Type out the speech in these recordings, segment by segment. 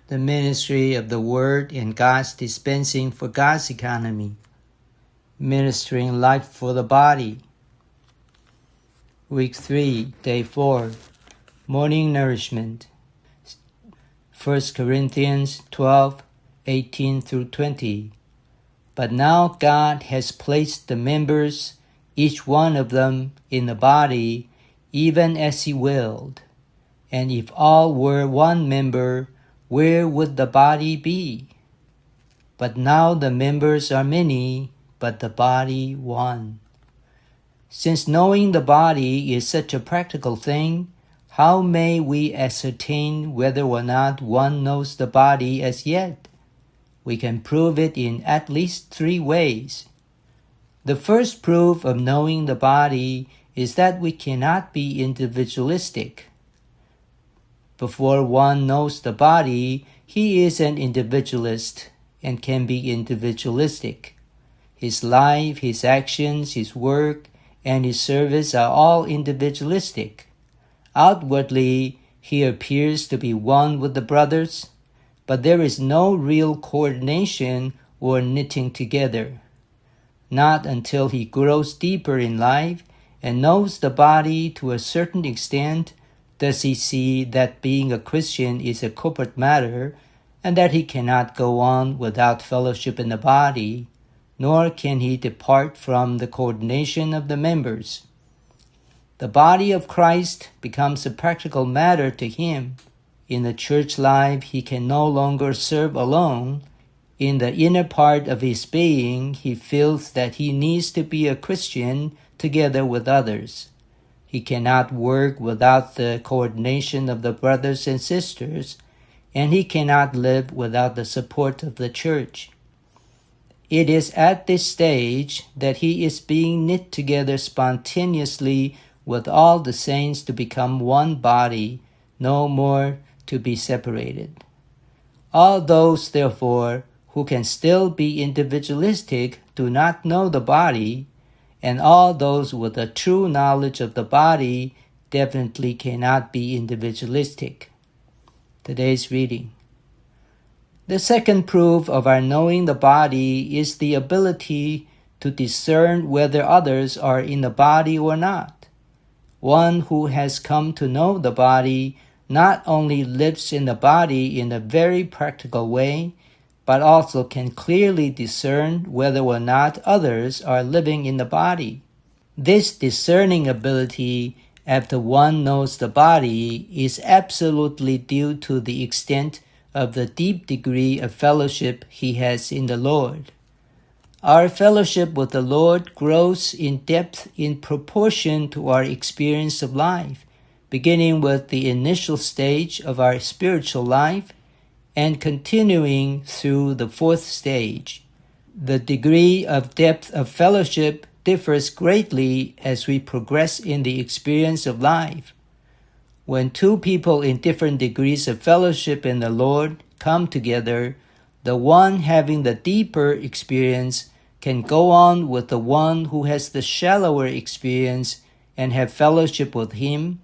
the ministry of the Word and God's dispensing for God's economy, ministering life for the body. Week 3, Day 4, Morning Nourishment. 1 Corinthians 12:18-20. But now God has placed the members, each one of them, in the body, even as He willed. And if all were one member, where would the body be? But now the members are many, but the body one. Since knowing the body is such a practical thing, how may we ascertain whether or not one knows the body as yet? We can prove it in at least 3 ways. The first proof of knowing the body is that we cannot be individualistic. Before one knows the body, he is an individualist and can be individualistic. His life, his actions, his work, and his service are all individualistic. Outwardly, he appears to be one with the brothers, but there is no real coordination or knitting together. Not until he grows deeper in life and knows the body to a certain extent does he see that being a Christian is a corporate matter and that he cannot go on without fellowship in the body, nor can he depart from the coordination of the members. The body of Christ becomes a practical matter to him. In the church life, he can no longer serve alone. In the inner part of his being, he feels that he needs to be a Christian together with others. He cannot work without the coordination of the brothers and sisters, and he cannot live without the support of the church. It is at this stage that he is being knit together spontaneously with all the saints to become one body, no more to be separated. All those, therefore, who can still be individualistic do not know the body, and all those with a true knowledge of the body definitely cannot be individualistic. Today's reading. The second proof of our knowing the body is the ability to discern whether others are in the body or not. One who has come to know the body not only lives in the body in a very practical way, but also can clearly discern whether or not others are living in the body. This discerning ability, after one knows the body, is absolutely due to the extent of the deep degree of fellowship he has in the Lord. Our fellowship with the Lord grows in depth in proportion to our experience of life, beginning with the initial stage of our spiritual life and continuing through the 4th stage. The degree of depth of fellowship differs greatly as we progress in the experience of life. When 2 people in different degrees of fellowship in the Lord come together, the one having the deeper experience can go on with the one who has the shallower experience and have fellowship with him,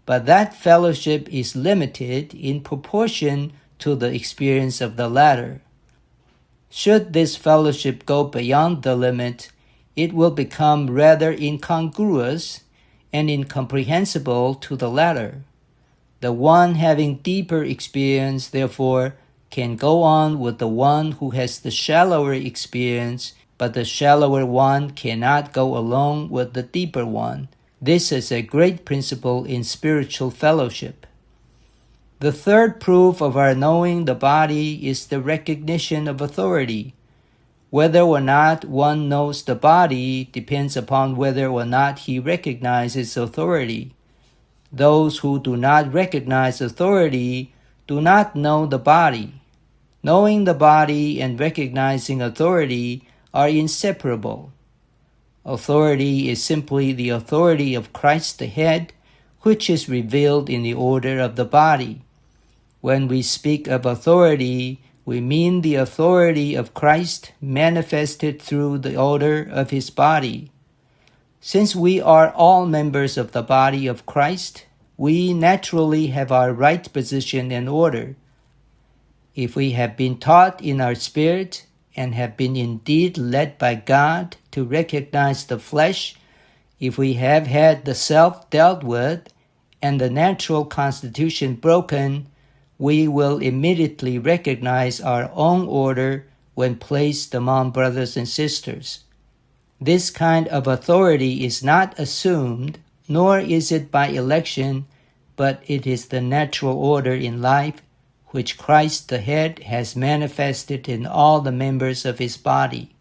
but that fellowship is limited in proportion to the experience of the latter. Should this fellowship go beyond the limit, it will become rather incongruous and incomprehensible to the latter. The one having deeper experience, therefore, can go on with the one who has the shallower experience, but the shallower one cannot go along with the deeper one. This is a great principle in spiritual fellowship. The third proof of our knowing the body is the recognition of authority. Whether or not one knows the body depends upon whether or not he recognizes authority. Those who do not recognize authority do not know the body. Knowing the body and recognizing authority are inseparable. Authority is simply the authority of Christ the head, which is revealed in the order of the body. When we speak of authority, we mean the authority of Christ manifested through the order of his body. Since we are all members of the body of Christ, we naturally have our right position and order. If we have been taught in our spirit and have been indeed led by God to recognize the flesh, if we have had the self dealt with and the natural constitution broken, we will immediately recognize our own order when placed among brothers and sisters. This kind of authority is not assumed, nor is it by election, but it is the natural order in life, which Christ the head has manifested in all the members of his body.